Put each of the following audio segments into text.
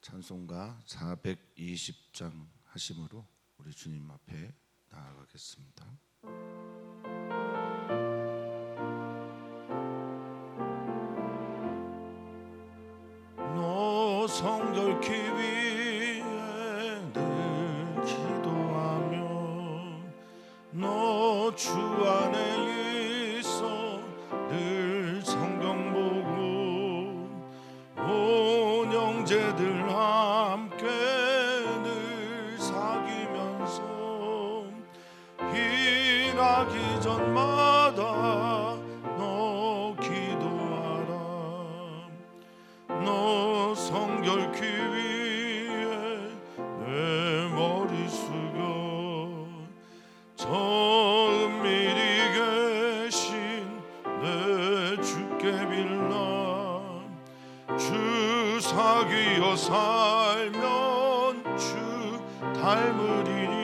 찬송가 420장 하심으로 우리 주님 앞에 나아가겠습니다. 너 성결케 위해 늘 기도하며 너 주 안에 있어 늘 성경 보고 온 형제들 함께 늘 사귀면서 일하기 전마다 너 기도하라. 너 성결케 위해 내 머리 숙여 저 은밀히 계신 내 주께 빌라. 주 사귀어 살면 주 닮으리니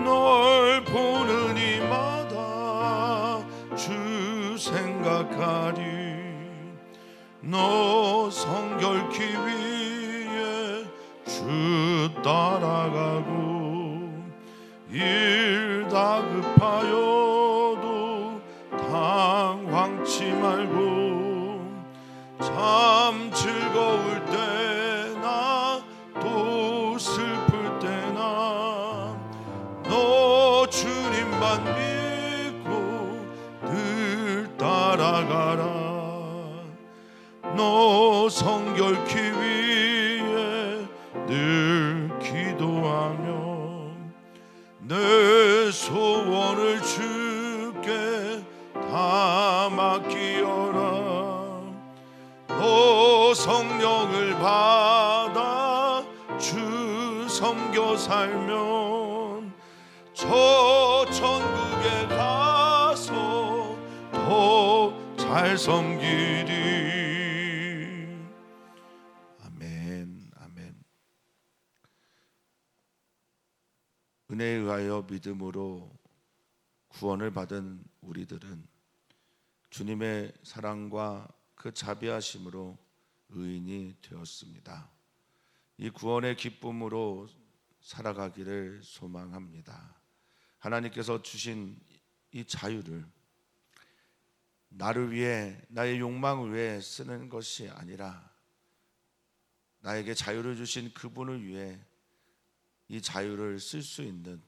널 보는 이마다 주 생각하리. 너 성결케 위해 주 따라가고 일 다급하여도 당황치 말고 참 즐거울 때나 또 슬플 때나 너 주님만 믿고 늘 따라가라. 너 성결케 위해 늘 기도하며 내 소원을 주께 다 맡기어라. 너 성령을 받아 주 섬겨 살면 저 천국에 가서 더 잘 섬기리. 아멘. 아멘. 은혜에 의하여 믿음으로 구원을 받은 우리들은 주님의 사랑과 그 자비하심으로 의인이 되었습니다. 이 구원의 기쁨으로 살아가기를 소망합니다. 하나님께서 주신 이 자유를 나를 위해, 나의 욕망을 위해 쓰는 것이 아니라 나에게 자유를 주신 그분을 위해 이 자유를 쓸 수 있는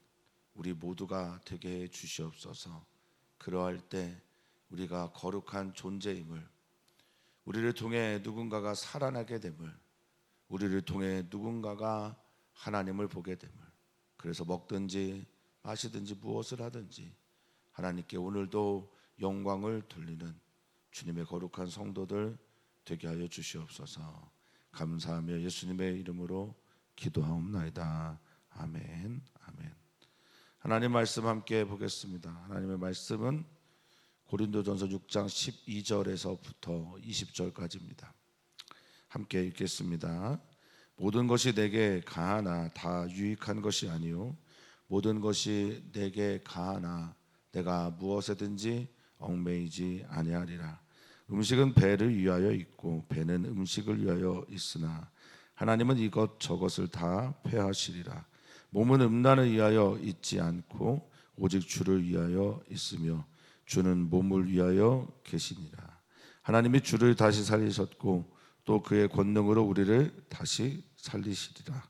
우리 모두가 되게 해 주시옵소서. 그러할 때 우리가 거룩한 존재임을, 우리를 통해 누군가가 살아나게 됨을, 우리를 통해 누군가가 하나님을 보게 됨을, 그래서 먹든지 마시든지 무엇을 하든지 하나님께 오늘도 영광을 돌리는 주님의 거룩한 성도들 되게 하여 주시옵소서. 감사하며 예수님의 이름으로 기도하옵나이다. 아멘. 아멘. 하나님 말씀 함께 보겠습니다. 하나님의 말씀은 고린도전서 6장 12절에서부터 20절까지입니다. 함께 읽겠습니다. 모든 것이 내게 가하나 다 유익한 것이 아니요 모든 것이 내게 가하나 내가 무엇에든지 얽매이지 아니하리라. 음식은 배를 위하여 있고 배는 음식을 위하여 있으나 하나님은 이것 저것을 다 폐하시리라. 몸은 음란을 위하여 있지 않고 오직 주를 위하여 있으며 주는 몸을 위하여 계시니라. 하나님이 주를 다시 살리셨고 또 그의 권능으로 우리를 다시 살리시리라.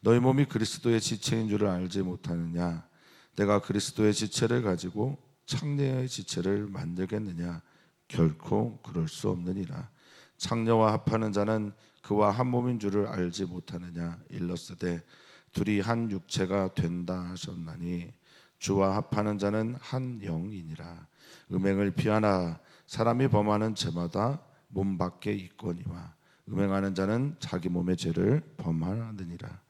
너희 몸이 그리스도의 지체인 줄을 알지 못하느냐? 내가 그리스도의 지체를 가지고 창녀의 지체를 만들겠느냐? 결코 그럴 수 없느니라. 창녀와 합하는 자는 그와 한 몸인 줄을 알지 못하느냐? 일렀으되 둘이 한 육체가 된다 하셨나니 주와 합하는 자는 한 영이니라. 음행을 피하나 사람이 범하는 죄마다 몸 밖에 있거니와 음행하는 자는 자기 몸의 죄를 범하느니라.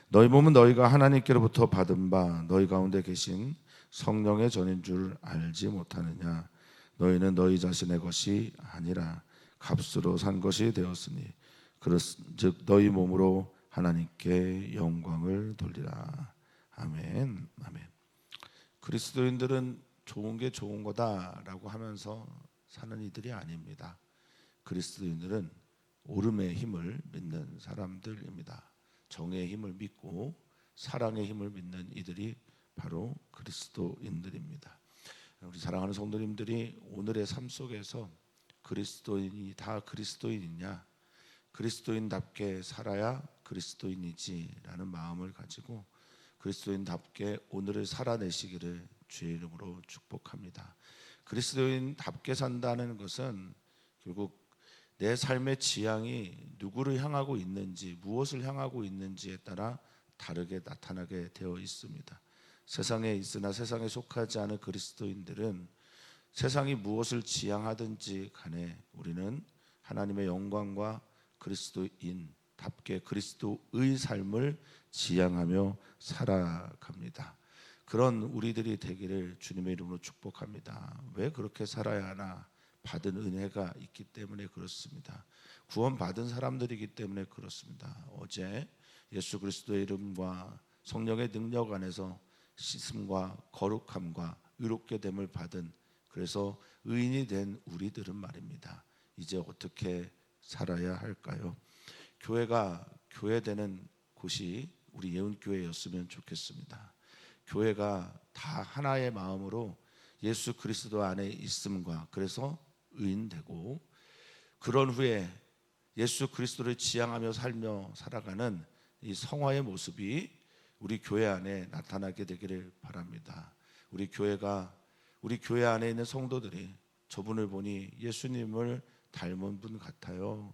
너희 몸은 너희가 하나님께로부터 받은 바 너희 가운데 계신 성령의 전인 줄 알지 못하느냐? 너희는 너희 자신의 것이 아니라 값으로 산 것이 되었으니 그렇즉 너희 몸으로 하나님께 영광을 돌리라. 아멘. 아멘. 그리스도인들은 좋은 게 좋은 거다라고 하면서 사는 이들이 아닙니다. 그리스도인들은 오름의 힘을 믿는 사람들입니다. 정의 힘을 믿고 사랑의 힘을 믿는 이들이 바로 그리스도인들입니다. 우리 사랑하는 성도님들이 오늘의 삶 속에서 그리스도인이 다 그리스도인이냐, 그리스도인답게 살아야 그리스도인이지라는 마음을 가지고 그리스도인답게 오늘을 살아내시기를 주의 이름으로 축복합니다. 그리스도인답게 산다는 것은 결국 내 삶의 지향이 누구를 향하고 있는지, 무엇을 향하고 있는지에 따라 다르게 나타나게 되어 있습니다. 세상에 있으나 세상에 속하지 않은 그리스도인들은 세상이 무엇을 지향하든지 간에 우리는 하나님의 영광과 그리스도인답게 그리스도의 삶을 지향하며 살아갑니다. 그런 우리들이 되기를 주님의 이름으로 축복합니다. 왜 그렇게 살아야 하나? 받은 은혜가 있기 때문에 그렇습니다. 구원받은 사람들이기 때문에 그렇습니다. 어제 예수 그리스도의 이름과 성령의 능력 안에서 씻음과 거룩함과 의롭게 됨을 받은, 그래서 의인이 된 우리들은 말입니다. 이제 어떻게 살아야 할까요? 교회가 교회되는 곳이 우리 예은교회였으면 좋겠습니다. 교회가 다 하나의 마음으로 예수 그리스도 안에 있음과, 그래서 의인되고, 그런 후에 예수 그리스도를 지향하며 살며 살아가는 이 성화의 모습이 우리 교회 안에 나타나게 되기를 바랍니다. 우리 교회 안에 있는 성도들이 저분을 보니 예수님을 닮은 분 같아요.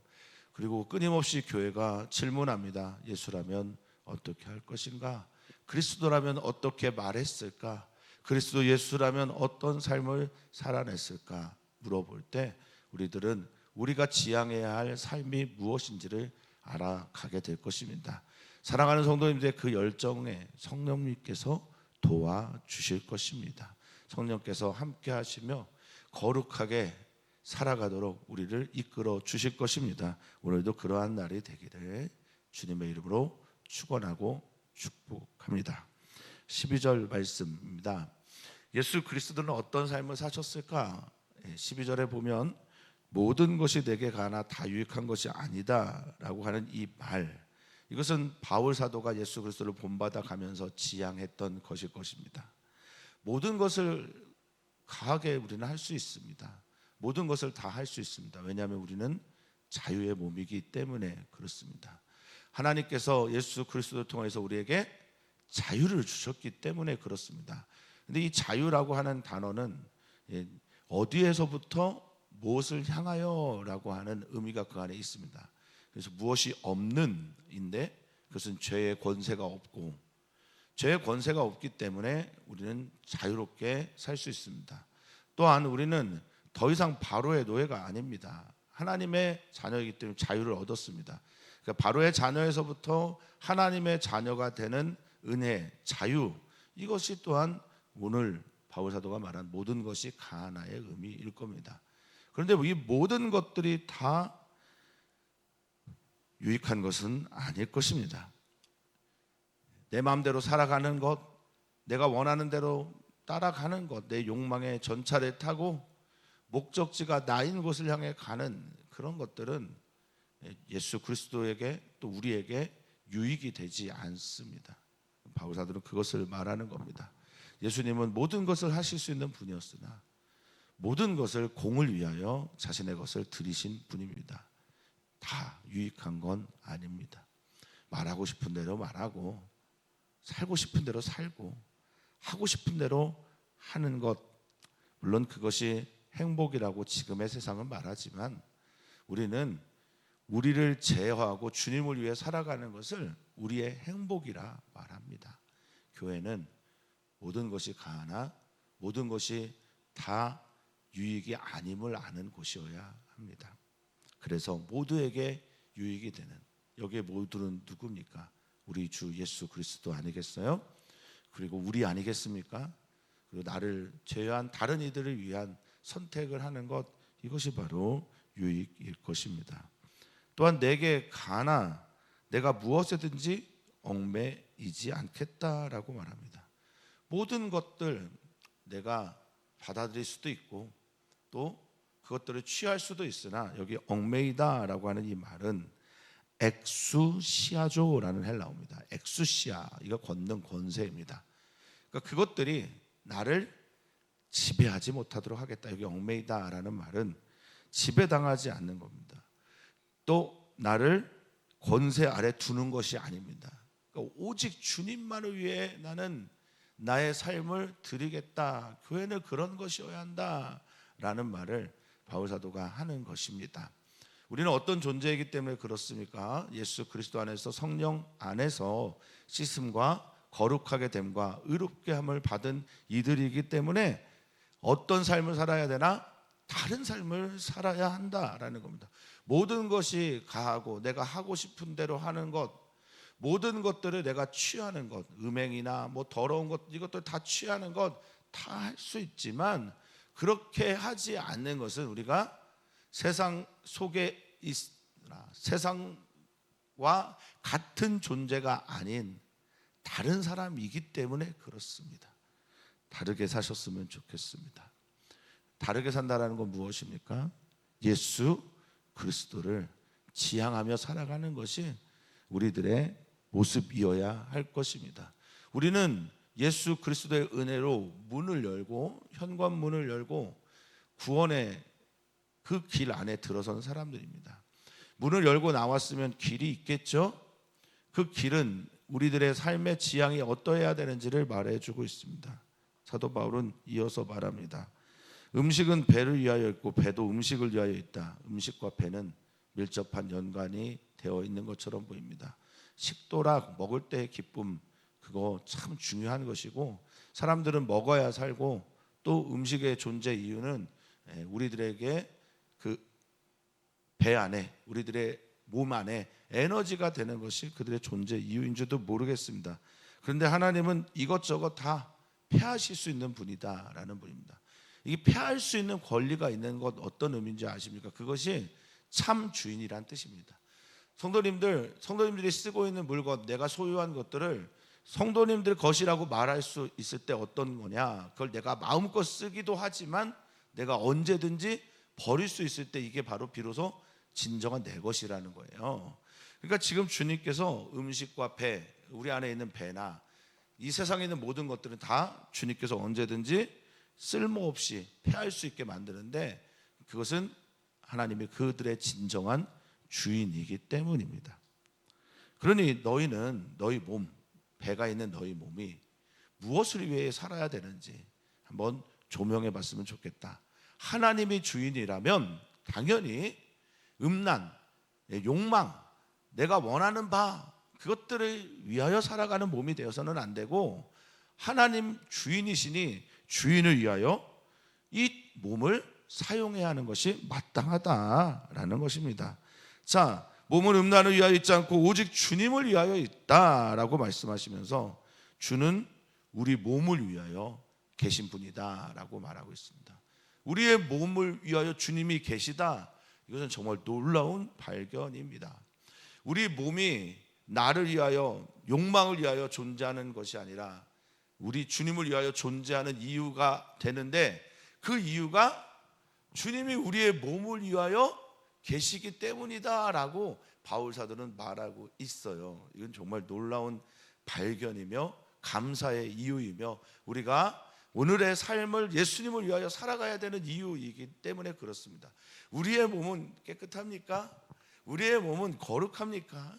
그리고 끊임없이 교회가 질문합니다. 예수라면 어떻게 할 것인가? 그리스도라면 어떻게 말했을까? 그리스도 예수라면 어떤 삶을 살아냈을까? 물어볼 때 우리들은 우리가 지향해야 할 삶이 무엇인지를 알아가게 될 것입니다. 사랑하는 성도님들의 그 열정에 성령님께서 도와주실 것입니다. 성령께서 함께 하시며 거룩하게 살아가도록 우리를 이끌어 주실 것입니다. 오늘도 그러한 날이 되기를 주님의 이름으로 축원하고 축복합니다. 12절 말씀입니다. 예수 그리스도는 어떤 삶을 사셨을까? 12절에 보면 모든 것이 내게 가나 다 유익한 것이 아니다 라고 하는 이 말, 이것은 바울 사도가 예수 그리스도를 본받아 가면서 지향했던 것일 것입니다. 모든 것을 가하게 우리는 할 수 있습니다. 모든 것을 다 할 수 있습니다. 왜냐하면 우리는 자유의 몸이기 때문에 그렇습니다. 하나님께서 예수 그리스도를 통해서 우리에게 자유를 주셨기 때문에 그렇습니다. 근데 이 자유라고 하는 단어는 어디에서부터 무엇을 향하여 라고 하는 의미가 그 안에 있습니다. 그래서 무엇이 없는인데 그것은 죄의 권세가 없고, 죄의 권세가 없기 때문에 우리는 자유롭게 살 수 있습니다. 또한 우리는 더 이상 바로의 노예가 아닙니다. 하나님의 자녀이기 때문에 자유를 얻었습니다. 그러니까 바로의 자녀에서부터 하나님의 자녀가 되는 은혜, 자유, 이것이 또한 오늘 바울 사도가 말한 모든 것이 가나의 의미일 겁니다. 그런데 이 모든 것들이 다 유익한 것은 아닐 것입니다. 내 마음대로 살아가는 것, 내가 원하는 대로 따라가는 것, 내 욕망의 전차를 타고 목적지가 나인 곳을 향해 가는 그런 것들은 예수 그리스도에게 또 우리에게 유익이 되지 않습니다. 바울 사도는 그것을 말하는 겁니다. 예수님은 모든 것을 하실 수 있는 분이었으나 모든 것을 공을 위하여 자신의 것을 드리신 분입니다. 다 유익한 건 아닙니다. 말하고 싶은 대로 말하고, 살고 싶은 대로 살고, 하고 싶은 대로 하는 것, 물론 그것이 행복이라고 지금의 세상은 말하지만 우리는 우리를 제어하고 주님을 위해 살아가는 것을 우리의 행복이라 말합니다. 교회는 모든 것이 가나 모든 것이 다 유익이 아님을 아는 곳이어야 합니다. 그래서 모두에게 유익이 되는, 여기에 모두는 누굽니까? 우리 주 예수 그리스도 아니겠어요? 그리고 우리 아니겠습니까? 그리고 나를 제외한 다른 이들을 위한 선택을 하는 것, 이것이 바로 유익일 것입니다. 또한 내게 가나 내가 무엇에든지 얽매이지 않겠다라고 말합니다. 모든 것들 내가 받아들일 수도 있고 또 그것들을 취할 수도 있으나 여기 얽매이다라고 하는 이 말은 엑수시아조라는 헬라어입니다. 엑수시아, 이거 걷는 권세입니다. 그러니까 그것들이 나를 지배하지 못하도록 하겠다. 여기 얽매이다라는 말은 지배당하지 않는 겁니다. 또 나를 권세 아래 두는 것이 아닙니다. 그러니까 오직 주님만을 위해 나는 나의 삶을 드리겠다. 교회는 그런 것이어야 한다라는 말을 바울 사도가 하는 것입니다. 우리는 어떤 존재이기 때문에 그렇습니까? 예수 그리스도 안에서 성령 안에서 씻음과 거룩하게 됨과 의롭게 함을 받은 이들이기 때문에 어떤 삶을 살아야 되나? 다른 삶을 살아야 한다라는 겁니다. 모든 것이 가하고 내가 하고 싶은 대로 하는 것, 모든 것들을 내가 취하는 것, 음행이나 뭐 더러운 것, 이것들 다 취하는 것 다 할 수 있지만 그렇게 하지 않는 것은 우리가 세상 속에 있으나 세상과 같은 존재가 아닌 다른 사람이기 때문에 그렇습니다. 다르게 사셨으면 좋겠습니다. 다르게 산다는 건 무엇입니까? 예수 그리스도를 지향하며 살아가는 것이 우리들의 모습이어야 할 것입니다. 우리는 예수 그리스도의 은혜로 문을 열고 현관문을 열고 구원의 그 길 안에 들어선 사람들입니다. 문을 열고 나왔으면 길이 있겠죠? 그 길은 우리들의 삶의 지향이 어떠해야 되는지를 말해주고 있습니다. 사도 바울은 이어서 말합니다. 음식은 배를 위하여 있고 배도 음식을 위하여 있다. 음식과 배는 밀접한 연관이 되어 있는 것처럼 보입니다. 식도락, 먹을 때의 기쁨, 그거 참 중요한 것이고 사람들은 먹어야 살고 또 음식의 존재 이유는 우리들에게 그 배 안에, 우리들의 몸 안에 에너지가 되는 것이 그들의 존재 이유인 줄도 모르겠습니다. 그런데 하나님은 이것저것 다 패하실 수 있는 분이다라는 분입니다. 이게 패할 수 있는 권리가 있는 것 어떤 의미인지 아십니까? 그것이 참 주인이란 뜻입니다. 성도님들이 쓰고 있는 물건, 내가 소유한 것들을 성도님들 것이라고 말할 수 있을 때 어떤 거냐? 그걸 내가 마음껏 쓰기도 하지만 내가 언제든지 버릴 수 있을 때 이게 바로 비로소 진정한 내 것이라는 거예요. 그러니까 지금 주님께서 음식과 배, 우리 안에 있는 배나 이 세상에 있는 모든 것들은 다 주님께서 언제든지 쓸모없이 패할 수 있게 만드는데 그것은 하나님이 그들의 진정한 주인이기 때문입니다. 그러니 너희는 너희 몸, 배가 있는 너희 몸이 무엇을 위해 살아야 되는지 한번 조명해 봤으면 좋겠다. 하나님이 주인이라면 당연히 음란, 욕망, 내가 원하는 바 그것들을 위하여 살아가는 몸이 되어서는 안 되고 하나님 주인이시니 주인을 위하여 이 몸을 사용해야 하는 것이 마땅하다라는 것입니다. 자, 몸은 음란을 위하여 있지 않고 오직 주님을 위하여 있다라고 말씀하시면서 주는 우리 몸을 위하여 계신 분이다라고 말하고 있습니다. 우리의 몸을 위하여 주님이 계시다. 이것은 정말 놀라운 발견입니다. 우리 몸이 나를 위하여 욕망을 위하여 존재하는 것이 아니라 우리 주님을 위하여 존재하는 이유가 되는데 그 이유가 주님이 우리의 몸을 위하여 계시기 때문이다라고 바울 사도는 말하고 있어요. 이건 정말 놀라운 발견이며 감사의 이유이며 우리가 오늘의 삶을 예수님을 위하여 살아가야 되는 이유이기 때문에 그렇습니다. 우리의 몸은 깨끗합니까? 우리의 몸은 거룩합니까?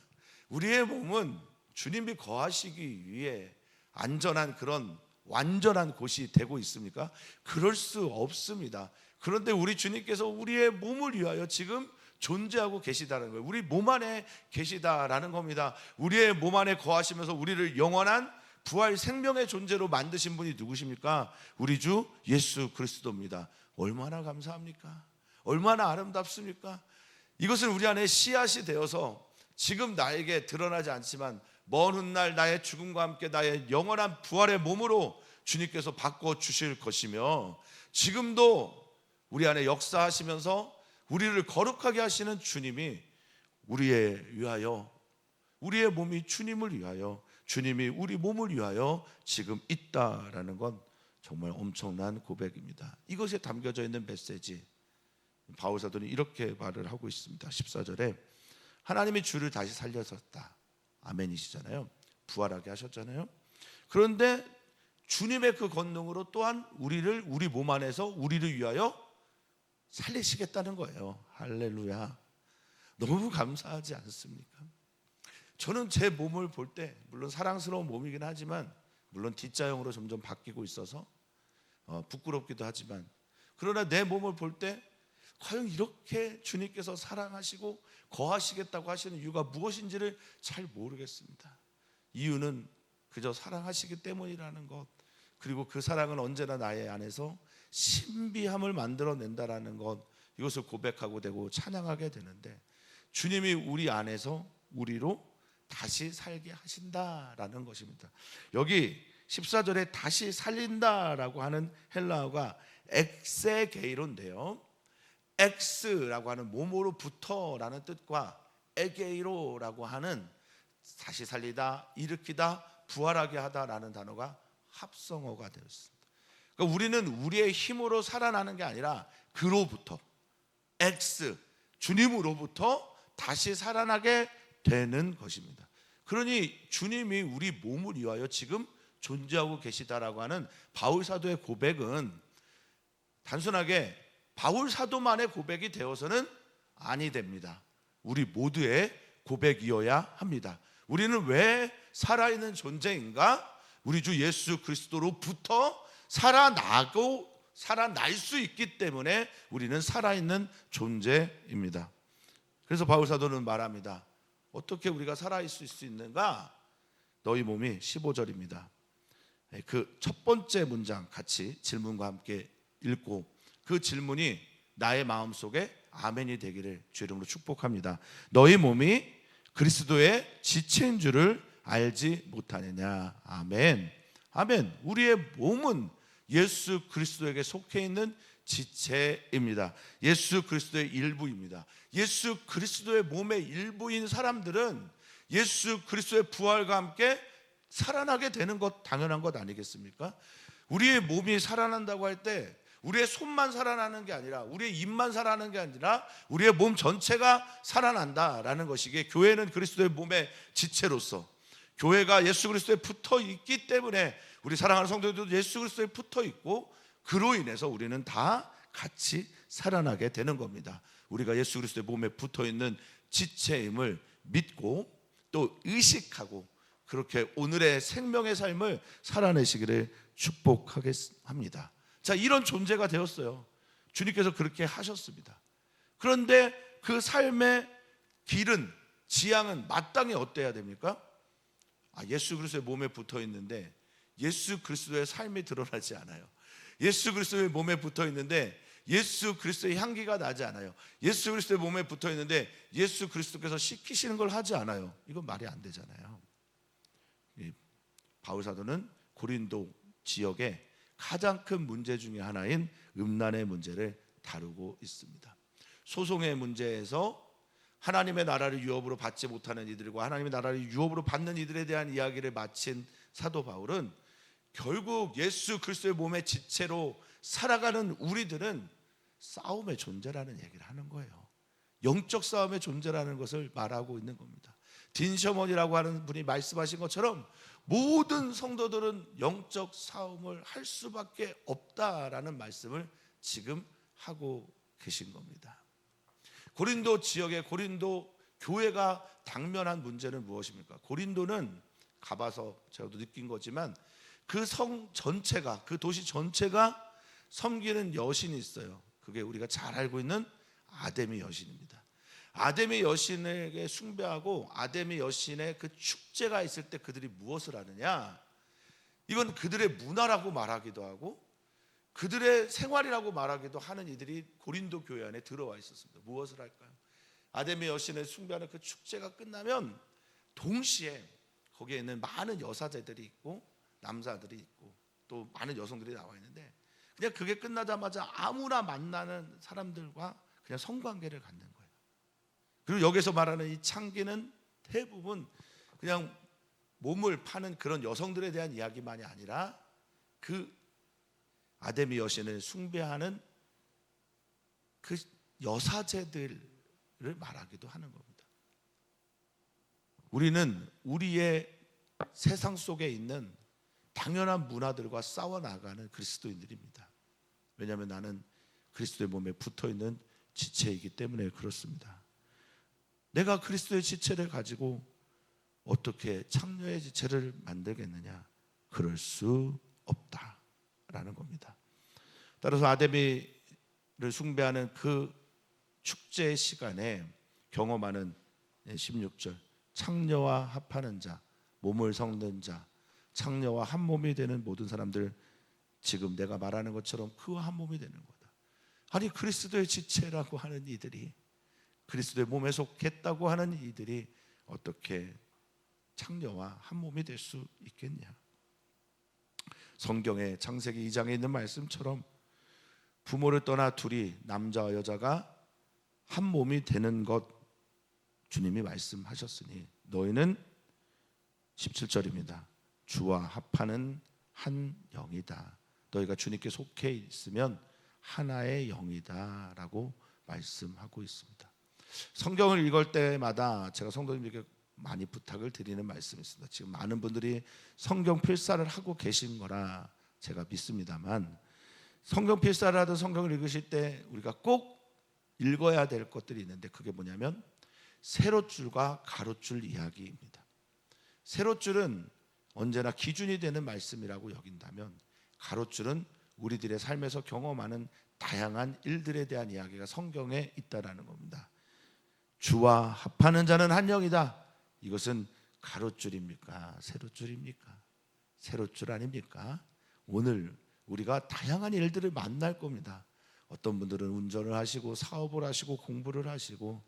우리의 몸은 주님이 거하시기 위해 안전한 그런 완전한 곳이 되고 있습니까? 그럴 수 없습니다. 그런데 우리 주님께서 우리의 몸을 위하여 지금 존재하고 계시다는 거예요. 우리 몸 안에 계시다라는 겁니다. 우리의 몸 안에 거하시면서 우리를 영원한 부활 생명의 존재로 만드신 분이 누구십니까? 우리 주 예수 그리스도입니다. 얼마나 감사합니까? 얼마나 아름답습니까? 이것은 우리 안에 씨앗이 되어서 지금 나에게 드러나지 않지만 먼 훗날 나의 죽음과 함께 나의 영원한 부활의 몸으로 주님께서 바꿔주실 것이며 지금도 우리 안에 역사하시면서 우리를 거룩하게 하시는 주님이 우리에 위하여 우리의 몸이 주님을 위하여 주님이 우리 몸을 위하여 지금 있다라는 건 정말 엄청난 고백입니다. 이것에 담겨져 있는 메시지 바울 사도는 이렇게 말을 하고 있습니다. 14절에 하나님이 주를 다시 살려셨다. 아멘이시잖아요. 부활하게 하셨잖아요. 그런데 주님의 그 권능으로 또한 우리 몸 안에서 우리를 위하여 살리시겠다는 거예요. 할렐루야. 너무 감사하지 않습니까? 저는 제 몸을 볼 때, 물론 사랑스러운 몸이긴 하지만, 물론 D자형으로 점점 바뀌고 있어서 부끄럽기도 하지만, 그러나 내 몸을 볼 때 과연 이렇게 주님께서 사랑하시고 거하시겠다고 하시는 이유가 무엇인지를 잘 모르겠습니다. 이유는 그저 사랑하시기 때문이라는 것, 그리고 그 사랑은 언제나 나의 안에서 신비함을 만들어낸다라는 것, 이것을 고백하고 되고 찬양하게 되는데, 주님이 우리 안에서 우리로 다시 살게 하신다라는 것입니다. 여기 14절에 다시 살린다라고 하는 헬라어가 엑세게이로인데요, 엑스라고 하는 몸으로부터라는 뜻과 에게이로라고 하는 다시 살리다, 일으키다, 부활하게 하다라는 단어가 합성어가 되었습니다. 그러니까 우리는 우리의 힘으로 살아나는 게 아니라 그로부터, 엑스, 주님으로부터 다시 살아나게 되는 것입니다. 그러니 주님이 우리 몸을 위하여 지금 존재하고 계시다라고 하는 바울 사도의 고백은 단순하게 바울 사도만의 고백이 되어서는 아니 됩니다. 우리 모두의 고백이어야 합니다. 우리는 왜 살아있는 존재인가? 우리 주 예수 그리스도로부터 살아날 수 있기 때문에 우리는 살아있는 존재입니다. 그래서 바울 사도는 말합니다. 어떻게 우리가 살아있을 수 있는가? 너희 몸이 15절입니다. 그 첫 번째 문장 같이 질문과 함께 읽고, 그 질문이 나의 마음속에 아멘이 되기를 주 이름으로 축복합니다. 너희 몸이 그리스도의 지체인 줄을 알지 못하느냐? 아멘. 아멘. 우리의 몸은 예수 그리스도에게 속해 있는 지체입니다. 예수 그리스도의 일부입니다. 예수 그리스도의 몸의 일부인 사람들은 예수 그리스도의 부활과 함께 살아나게 되는 것 당연한 것 아니겠습니까? 우리의 몸이 살아난다고 할 때 우리의 손만 살아나는 게 아니라, 우리의 입만 살아나는 게 아니라 우리의 몸 전체가 살아난다라는 것이기에, 교회는 그리스도의 몸의 지체로서, 교회가 예수 그리스도에 붙어 있기 때문에 우리 사랑하는 성도들도 예수 그리스도에 붙어 있고, 그로 인해서 우리는 다 같이 살아나게 되는 겁니다. 우리가 예수 그리스도의 몸에 붙어 있는 지체임을 믿고 또 의식하고, 그렇게 오늘의 생명의 삶을 살아내시기를 축복하겠습니다. 자, 이런 존재가 되었어요. 주님께서 그렇게 하셨습니다. 그런데 그 삶의 길은, 지향은 마땅히 어때야 됩니까? 예수 그리스도의 몸에 붙어 있는데 예수 그리스도의 삶이 드러나지 않아요. 예수 그리스도의 몸에 붙어 있는데 예수 그리스도의 향기가 나지 않아요. 예수 그리스도의 몸에 붙어 있는데 예수 그리스도께서 시키시는 걸 하지 않아요. 이건 말이 안 되잖아요. 바울 사도는 고린도 지역에 가장 큰 문제 중에 하나인 음란의 문제를 다루고 있습니다. 소송의 문제에서 하나님의 나라를 유업으로 받지 못하는 이들과 하나님의 나라를 유업으로 받는 이들에 대한 이야기를 마친 사도 바울은 결국 예수 그리스도의 몸의 지체로 살아가는 우리들은 싸움의 존재라는 얘기를 하는 거예요. 영적 싸움의 존재라는 것을 말하고 있는 겁니다. 딘 셔먼이라고 하는 분이 말씀하신 것처럼 모든 성도들은 영적 싸움을 할 수밖에 없다라는 말씀을 지금 하고 계신 겁니다. 고린도 지역의 고린도 교회가 당면한 문제는 무엇입니까? 고린도는 가봐서 제가도 느낀 거지만 그 성 전체가, 그 도시 전체가 섬기는 여신이 있어요. 그게 우리가 잘 알고 있는 아데미 여신입니다. 아데미 여신에게 숭배하고 아데미 여신의 그 축제가 있을 때 그들이 무엇을 하느냐? 이건 그들의 문화라고 말하기도 하고 그들의 생활이라고 말하기도 하는 이들이 고린도 교회 안에 들어와 있었습니다. 무엇을 할까요? 아데미 여신을 숭배하는 그 축제가 끝나면 동시에 거기에 있는 많은 여사제들이 있고 남자들이 있고 또 많은 여성들이 나와 있는데, 그냥 그게 끝나자마자 아무나 만나는 사람들과 그냥 성관계를 갖는 거예요. 그리고 여기서 말하는 이 창기는 대부분 그냥 몸을 파는 그런 여성들에 대한 이야기만이 아니라 그 아데미 여신을 숭배하는 그 여사제들을 말하기도 하는 겁니다. 우리는 우리의 세상 속에 있는 당연한 문화들과 싸워나가는 그리스도인들입니다. 왜냐하면 나는 그리스도의 몸에 붙어있는 지체이기 때문에 그렇습니다. 내가 그리스도의 지체를 가지고 어떻게 창녀의 지체를 만들겠느냐? 그럴 수 없다라는 겁니다. 따라서 아데미를 숭배하는 그 축제의 시간에 경험하는 16절, 창녀와 합하는 자, 몸을 섞는 자, 창녀와 한 몸이 되는 모든 사람들, 지금 내가 말하는 것처럼 그와 한 몸이 되는 거다. 아니, 그리스도의 지체라고 하는 이들이, 그리스도의 몸에 속했다고 하는 이들이 어떻게 창녀와 한 몸이 될 수 있겠냐? 성경의 창세기 2장에 있는 말씀처럼 부모를 떠나 둘이, 남자와 여자가 한 몸이 되는 것 주님이 말씀하셨으니 너희는 17절입니다. 주와 합하는 한 영이다. 너희가 주님께 속해 있으면 하나의 영이다 라고 말씀하고 있습니다. 성경을 읽을 때마다 제가 성도님들께 많이 부탁을 드리는 말씀이 있습니다. 지금 많은 분들이 성경 필사를 하고 계신 거라 제가 믿습니다만, 성경 필사를 하든 성경을 읽으실 때 우리가 꼭 읽어야 될 것들이 있는데, 그게 뭐냐면 세로줄과 가로줄 이야기입니다. 세로줄은 언제나 기준이 되는 말씀이라고 여긴다면, 가로줄은 우리들의 삶에서 경험하는 다양한 일들에 대한 이야기가 성경에 있다라는 겁니다. 주와 합하는 자는 한 영이다. 이것은 가로줄입니까? 세로줄입니까? 세로줄 아닙니까? 오늘 우리가 다양한 일들을 만날 겁니다. 어떤 분들은 운전을 하시고 사업을 하시고 공부를 하시고,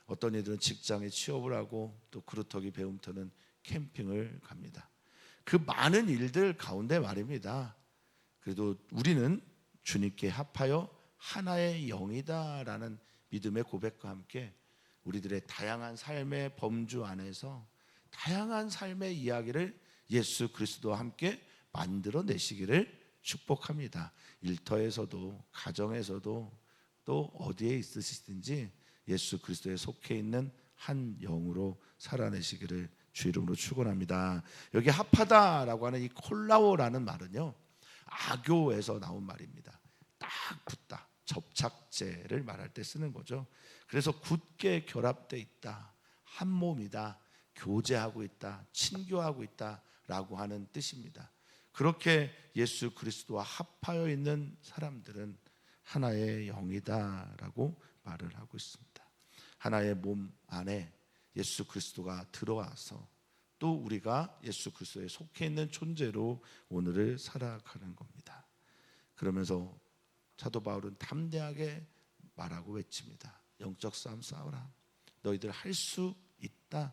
어떤 이들은 직장에 취업을 하고 또 그루터기 배움터는 캠핑을 갑니다. 그 많은 일들 가운데 말입니다. 그래도 우리는 주님께 합하여 하나의 영이다라는 믿음의 고백과 함께 우리들의 다양한 삶의 범주 안에서 다양한 삶의 이야기를 예수 그리스도와 함께 만들어내시기를 축복합니다. 일터에서도 가정에서도 또 어디에 있으시든지 예수 그리스도에 속해 있는 한 영으로 살아내시기를 주 이름으로 축원합니다. 여기 합하다라고 하는 이 콜라오라는 말은요, 아교에서 나온 말입니다. 딱 붙다, 접착제를 말할 때 쓰는 거죠. 그래서 굳게 결합되어 있다, 한 몸이다, 교제하고 있다, 친교하고 있다라고 하는 뜻입니다. 그렇게 예수 그리스도와 합하여 있는 사람들은 하나의 영이다라고 말을 하고 있습니다. 하나의 몸 안에 예수 그리스도가 들어와서 또 우리가 예수 그리스도에 속해 있는 존재로 오늘을 살아가는 겁니다. 그러면서 사도 바울은 담대하게 말하고 외칩니다. 영적 싸움 싸워라. 너희들 할 수 있다.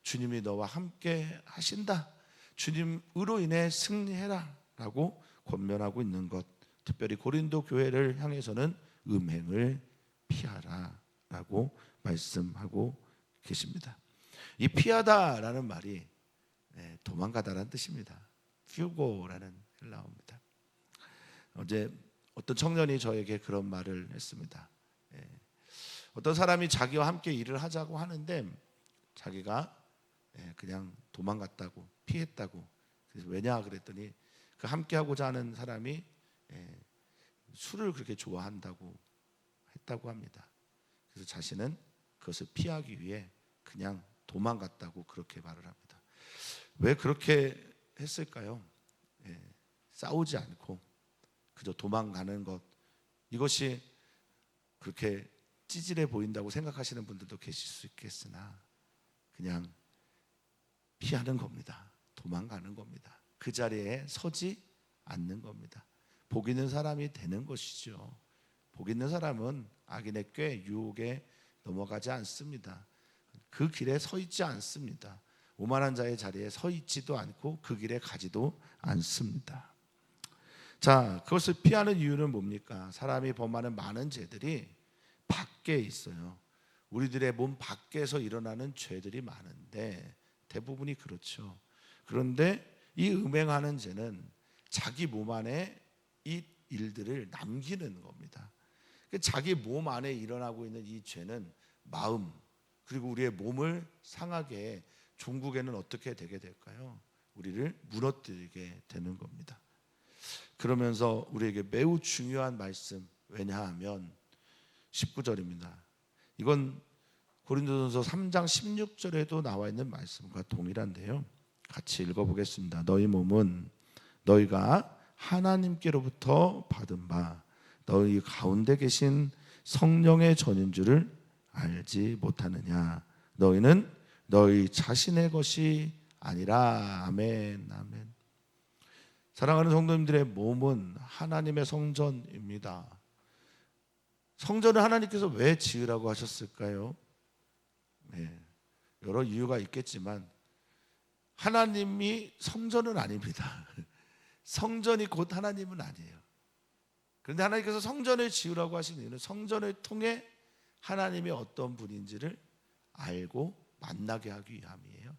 주님이 너와 함께 하신다. 주님으로 인해 승리해라 라고 권면하고 있는 것, 특별히 고린도 교회를 향해서는 음행을 피하라 라고 말씀하고 계십니다. 이 피하다라는 말이 도망가다라는 뜻입니다. 퓨고라는 헬라어입니다. 어제 어떤 청년이 저에게 그런 말을 했습니다. 어떤 사람이 자기와 함께 일을 하자고 하는데 자기가 그냥 도망갔다고, 피했다고. 그래서 왜냐 그랬더니 그 함께 하고자 하는 사람이 술을 그렇게 좋아한다고 했다고 합니다. 그래서 자신은 그것을 피하기 위해 그냥 도망갔다고 그렇게 말을 합니다. 왜 그렇게 했을까요? 싸우지 않고 그저 도망가는 것, 이것이 그렇게 찌질해 보인다고 생각하시는 분들도 계실 수 있겠으나 그냥 피하는 겁니다. 도망가는 겁니다. 그 자리에 서지 않는 겁니다. 복 있는 사람이 되는 것이죠. 복 있는 사람은 악인의 꾀, 유혹에 넘어가지 않습니다. 그 길에 서 있지 않습니다. 오만한 자의 자리에 서 있지도 않고 그 길에 가지도 않습니다. 자, 그것을 피하는 이유는 뭡니까? 사람이 범하는 많은 죄들이 밖에 있어요. 우리들의 몸 밖에서 일어나는 죄들이 많은데 대부분이 그렇죠. 그런데 이 음행하는 죄는 자기 몸 안에 이 일들을 남기는 겁니다. 자기 몸 안에 일어나고 있는 이 죄는 마음 그리고 우리의 몸을 상하게 종국에는 어떻게 되게 될까요? 우리를 무너뜨리게 되는 겁니다. 그러면서 우리에게 매우 중요한 말씀, 왜냐하면 19절입니다. 이건 고린도전서 3장 16절에도 나와 있는 말씀과 동일한데요. 같이 읽어보겠습니다. 너희 몸은 너희가 하나님께로부터 받은 바 너희 가운데 계신 성령의 전인 줄을 알지 못하느냐. 너희는 너희 자신의 것이 아니라. 아멘. 아멘. 사랑하는 성도님들의 몸은 하나님의 성전입니다. 성전을 하나님께서 왜 지으라고 하셨을까요? 네, 여러 이유가 있겠지만 하나님이 성전은 아닙니다. 성전이 곧 하나님은 아니에요. 그런데 하나님께서 성전을 지으라고 하신 이유는 성전을 통해 하나님이 어떤 분인지를 알고 만나게 하기 위함이에요.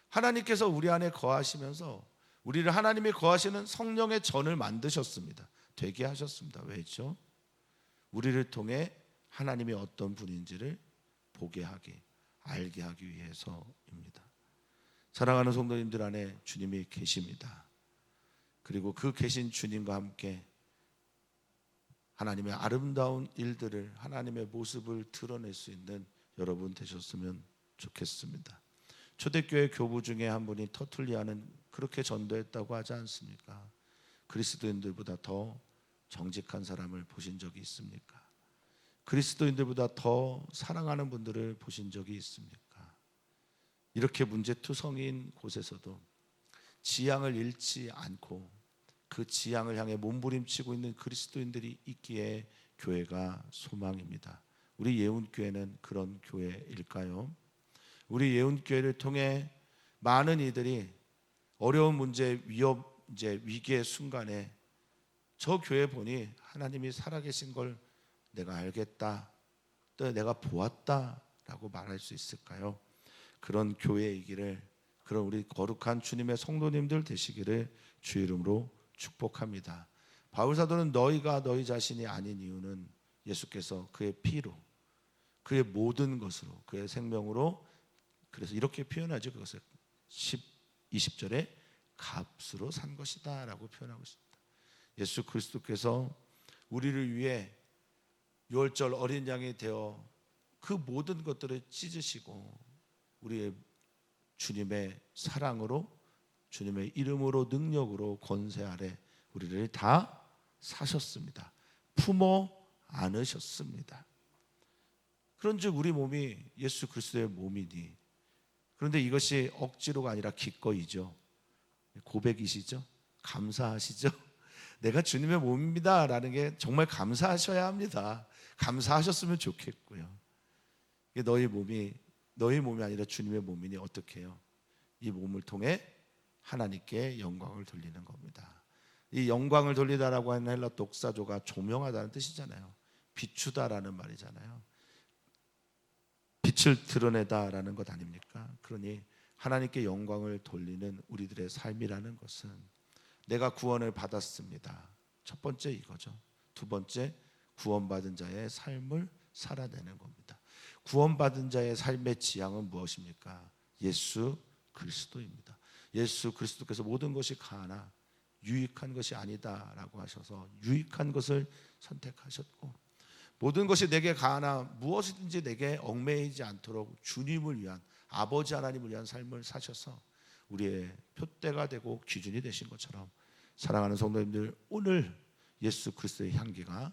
하나님께서 우리 안에 거하시면서 우리를 하나님이 거하시는 성령의 전을 만드셨습니다. 되게 하셨습니다. 왜죠? 우리를 통해 하나님이 어떤 분인지를 보게 하게, 알게 하기 위해서입니다. 사랑하는 성도님들 안에 주님이 계십니다. 그리고 그 계신 주님과 함께 하나님의 아름다운 일들을, 하나님의 모습을 드러낼 수 있는 여러분 되셨으면 좋겠습니다. 초대교회 교부 중에 한 분이 터툴리아는 그렇게 전도했다고 하지 않습니까? 그리스도인들보다 더 정직한 사람을 보신 적이 있습니까? 그리스도인들보다 더 사랑하는 분들을 보신 적이 있습니까? 이렇게 문제투성인 곳에서도 지향을 잃지 않고 그 지향을 향해 몸부림치고 있는 그리스도인들이 있기에 교회가 소망입니다. 우리 예운교회는 그런 교회일까요? 우리 예운교회를 통해 많은 이들이 어려운 문제, 위협, 위기의 순간에 저 교회 보니 하나님이 살아계신 걸 내가 알겠다, 또 내가 보았다라고 말할 수 있을까요? 그런 교회이기를, 그런 우리 거룩한 주님의 성도님들 되시기를 주 이름으로 축복합니다. 바울사도는 너희가 너희 자신이 아닌 이유는 예수께서 그의 피로, 그의 모든 것으로, 그의 생명으로, 그래서 이렇게 표현하죠. 그것을 20절에 값으로 산 것이다 라고 표현하고 있습니다. 예수 그리스도께서 우리를 위해 유월절 어린 양이 되어 그 모든 것들을 찢으시고 우리의 주님의 사랑으로, 주님의 이름으로, 능력으로, 권세 아래 우리를 다 사셨습니다. 품어 안으셨습니다. 그런즉 우리 몸이 예수 그리스도의 몸이니, 그런데 이것이 억지로가 아니라 기꺼이죠. 고백이시죠. 감사하시죠. 내가 주님의 몸입니다 라는 게 정말 감사하셔야 합니다. 감사하셨으면 좋겠고요. 너희 몸이 아니라 주님의 몸이니 어떻게 해요? 이 몸을 통해 하나님께 영광을 돌리는 겁니다. 이 영광을 돌리다라고 하는 헬라 독사조가 조명하다는 뜻이잖아요. 비추다라는 말이잖아요. 빛을 드러내다라는 것 아닙니까? 그러니 하나님께 영광을 돌리는 우리들의 삶이라는 것은 내가 구원을 받았습니다. 첫 번째 이거죠. 두 번째, 구원받은 자의 삶을 살아내는 겁니다. 구원받은 자의 삶의 지향은 무엇입니까? 예수 그리스도입니다. 예수 그리스도께서 모든 것이 가하나 유익한 것이 아니다라고 하셔서 유익한 것을 선택하셨고, 모든 것이 내게 가하나 무엇이든지 내게 얽매이지 않도록 주님을 위한, 아버지 하나님을 위한 삶을 사셔서 우리의 표대가 되고 기준이 되신 것처럼, 사랑하는 성도님들, 오늘 예수 그리스도의 향기가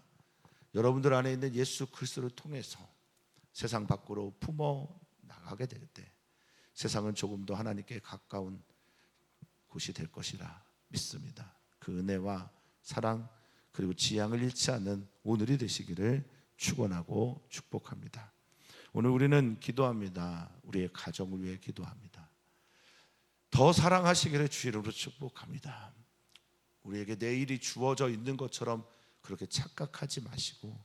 여러분들 안에 있는 예수 그리스도를 통해서 세상 밖으로 품어 나가게 될 때 세상은 조금 더 하나님께 가까운 곳이 될 것이라 믿습니다. 그 은혜와 사랑 그리고 지향을 잃지 않는 오늘이 되시기를 축원하고 축복합니다. 오늘 우리는 기도합니다. 우리의 가정을 위해 기도합니다. 더 사랑하시기를 주 이름으로 축복합니다. 우리에게 내일이 주어져 있는 것처럼 그렇게 착각하지 마시고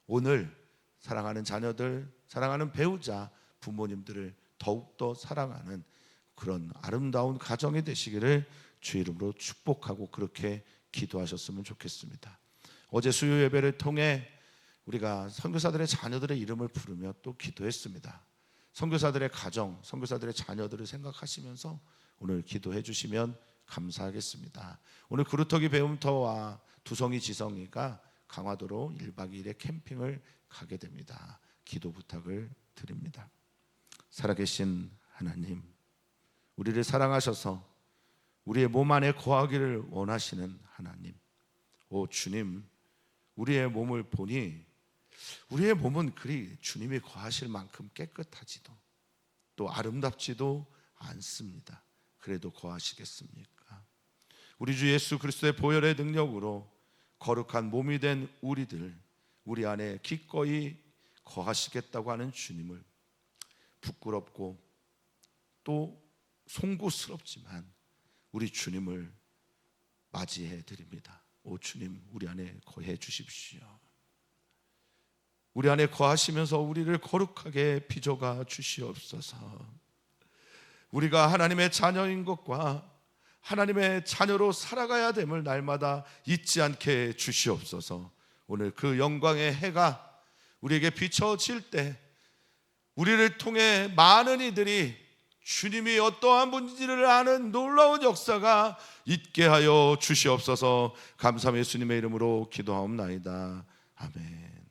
오늘 사랑하는 자녀들, 사랑하는 배우자, 부모님들을 더욱더 사랑하는 그런 아름다운 가정이 되시기를 주 이름으로 축복하고 그렇게 기도하셨으면 좋겠습니다. 어제 수요 예배를 통해 우리가 선교사들의 자녀들의 이름을 부르며 또 기도했습니다. 선교사들의 가정, 선교사들의 자녀들을 생각하시면서 오늘 기도해 주시면 감사하겠습니다. 오늘 구루터기 배움터와 두성이 지성이가 강화도로 1박 2일의 캠핑을 가게 됩니다. 기도 부탁을 드립니다. 살아계신 하나님, 우리를 사랑하셔서 우리의 몸 안에 거하기를 원하시는 하나님, 오 주님, 우리의 몸을 보니 우리의 몸은 그리 주님이 거하실 만큼 깨끗하지도 또 아름답지도 않습니다. 그래도 거하시겠습니까? 우리 주 예수 그리스도의 보혈의 능력으로 거룩한 몸이 된 우리 안에 기꺼이 거하시겠다고 하는 주님을 부끄럽고 또 송구스럽지만 우리 주님을 맞이해 드립니다. 오 주님, 우리 안에 거해 주십시오. 우리 안에 거하시면서 우리를 거룩하게 빚어가 주시옵소서. 우리가 하나님의 자녀인 것과 하나님의 자녀로 살아가야 됨을 날마다 잊지 않게 주시옵소서. 오늘 그 영광의 해가 우리에게 비춰질 때 우리를 통해 많은 이들이 주님이 어떠한 분인지를 아는 놀라운 역사가 있게 하여 주시옵소서. 감사함 예수님의 이름으로 기도하옵나이다. 아멘.